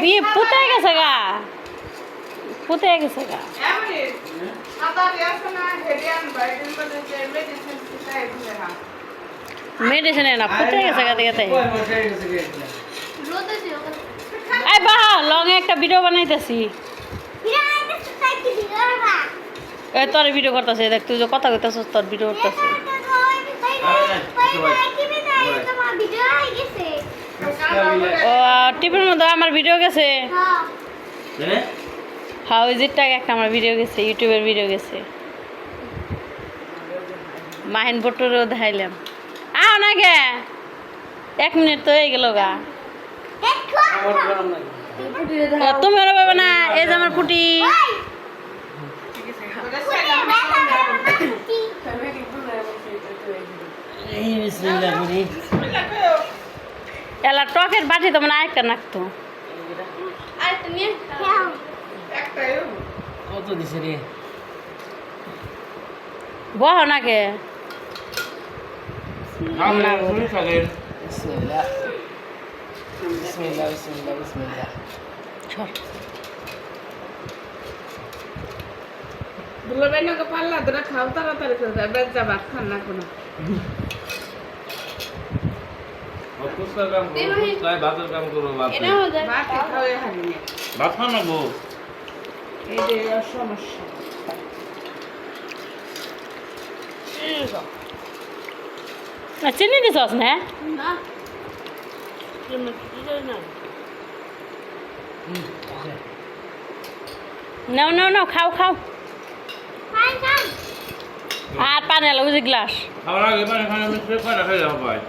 বিয়ে পুতে গেছে গা, পুতে গেছে গা। মেডিসিন না পুতে গেছে গা দেখতে। এই বাহ লং একটা ভিডিও বানাইতেছি। এই তোর ভিডিও করতেছে দেখ, তুই যে কথা কইতাছিস তোর ভিডিও করতেছে। ও টিভির মধ্যে আমার ভিডিও গেছে। হ্যাঁ ওই যেটা একটা আমার ভিডিও গেছে, ইউটিউবের ভিডিও গেছে। মাহিন বটুরও দেখাইলাম। আও না গে 1 মিনিট তো হয়ে গেল গা। তুমি ওরা পাবে না, এই যে আমার পুটি। এলা টকের বাটি তো মানে আরেকটা নাকতো। কত দিছে রে? বহ নাকে পাল্লা ধরে খাও তাড়াতাড়ি করে বেজা ভাত খান না কোনো। ভাত খান না গো, সমস্যা। চিনি দিছস না? নাও নাও নাও খাও খাও। আর পানি এলো বুঝি গ্লাস। খাওয়ার আগে পানি খান, আমি খাই রাখা যাবো ভাই।